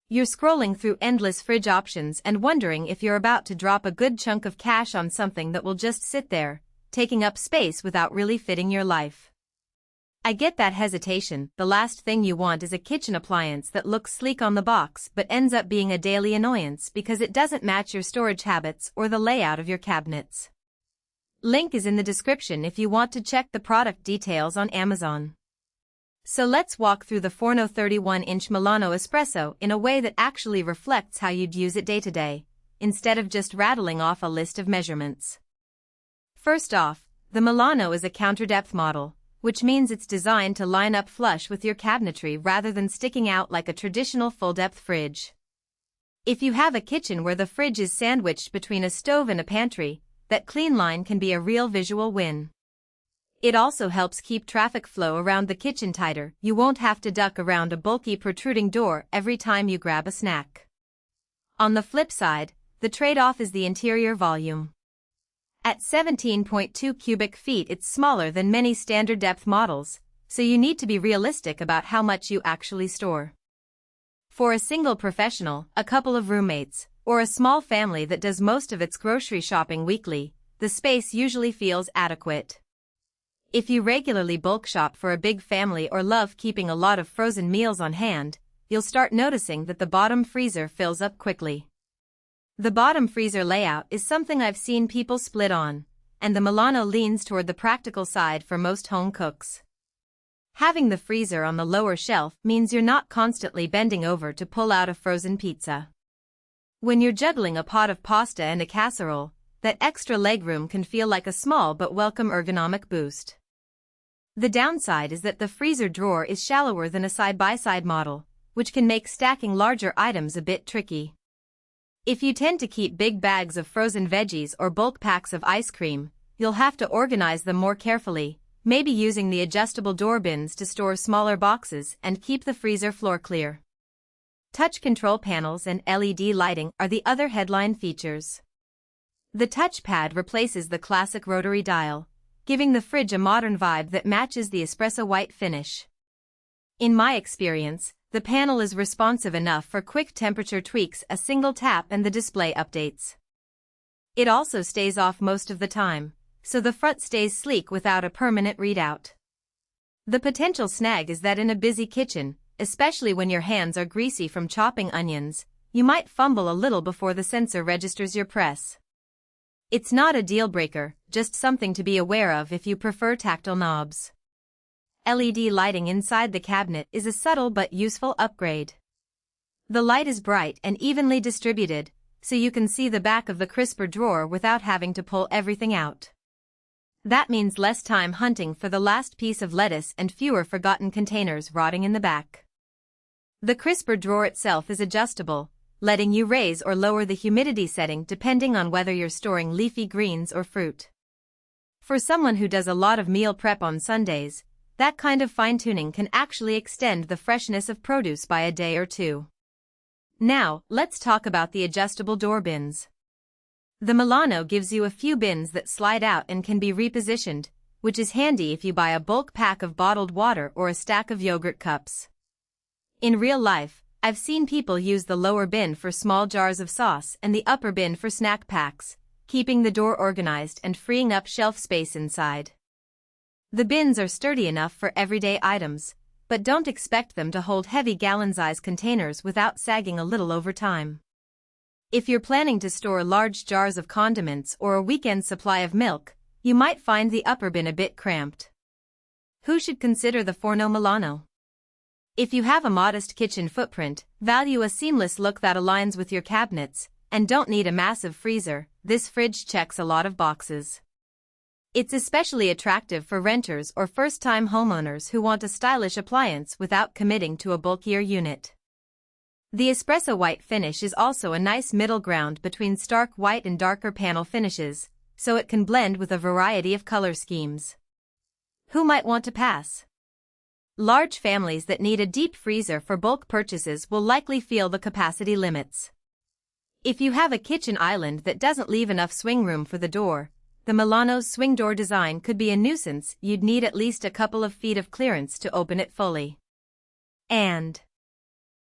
You're scrolling through endless fridge options and wondering if you're about to drop a good chunk of cash on something that will just sit there, taking up space without really fitting your life. I get that hesitation. The last thing you want is a kitchen appliance that looks sleek on the box but ends up being a daily annoyance because it doesn't match your storage habits or the layout of your cabinets. Link is in the description if you want to check the product details on Amazon. So let's walk through the Forno 31-inch Milano Espresso in a way that actually reflects how you'd use it day to day, instead of just rattling off a list of measurements. First off, the Milano is a counter-depth model, which means it's designed to line up flush with your cabinetry rather than sticking out like a traditional full-depth fridge. If you have a kitchen where the fridge is sandwiched between a stove and a pantry, that clean line can be a real visual win. It also helps keep traffic flow around the kitchen tighter. You won't have to duck around a bulky protruding door every time you grab a snack. On the flip side, the trade-off is the interior volume. At 17.2 cubic feet, it's smaller than many standard depth models, so you need to be realistic about how much you actually store. For a single professional, a couple of roommates, or a small family that does most of its grocery shopping weekly, the space usually feels adequate. If you regularly bulk shop for a big family or love keeping a lot of frozen meals on hand, you'll start noticing that the bottom freezer fills up quickly. The bottom freezer layout is something I've seen people split on, and the Milano leans toward the practical side for most home cooks. Having the freezer on the lower shelf means you're not constantly bending over to pull out a frozen pizza. When you're juggling a pot of pasta and a casserole, that extra legroom can feel like a small but welcome ergonomic boost. The downside is that the freezer drawer is shallower than a side-by-side model, which can make stacking larger items a bit tricky. If you tend to keep big bags of frozen veggies or bulk packs of ice cream, you'll have to organize them more carefully, maybe using the adjustable door bins to store smaller boxes and keep the freezer floor clear. Touch control panels and LED lighting are the other headline features. The touchpad replaces the classic rotary dial, giving the fridge a modern vibe that matches the espresso white finish. In my experience, the panel is responsive enough for quick temperature tweaks, a single tap and the display updates. It also stays off most of the time, so the front stays sleek without a permanent readout. The potential snag is that in a busy kitchen, especially when your hands are greasy from chopping onions, you might fumble a little before the sensor registers your press. It's not a deal breaker, just something to be aware of if you prefer tactile knobs. LED lighting inside the cabinet is a subtle but useful upgrade. The light is bright and evenly distributed, so you can see the back of the crisper drawer without having to pull everything out. That means less time hunting for the last piece of lettuce and fewer forgotten containers rotting in the back. The crisper drawer itself is adjustable, letting you raise or lower the humidity setting depending on whether you're storing leafy greens or fruit. For someone who does a lot of meal prep on Sundays, that kind of fine-tuning can actually extend the freshness of produce by a day or two. Now, let's talk about the adjustable door bins. The Milano gives you a few bins that slide out and can be repositioned, which is handy if you buy a bulk pack of bottled water or a stack of yogurt cups. In real life, I've seen people use the lower bin for small jars of sauce and the upper bin for snack packs, keeping the door organized and freeing up shelf space inside. The bins are sturdy enough for everyday items, but don't expect them to hold heavy gallon-sized containers without sagging a little over time. If you're planning to store large jars of condiments or a weekend supply of milk, you might find the upper bin a bit cramped. Who should consider the Forno Milano? If you have a modest kitchen footprint, value a seamless look that aligns with your cabinets, and don't need a massive freezer, this fridge checks a lot of boxes. It's especially attractive for renters or first-time homeowners who want a stylish appliance without committing to a bulkier unit. The espresso white finish is also a nice middle ground between stark white and darker panel finishes, so it can blend with a variety of color schemes. Who might want to pass? Large families that need a deep freezer for bulk purchases will likely feel the capacity limits. If you have a kitchen island that doesn't leave enough swing room for the door, the Milano's swing door design could be a nuisance. You'd need at least a couple of feet of clearance to open it fully. And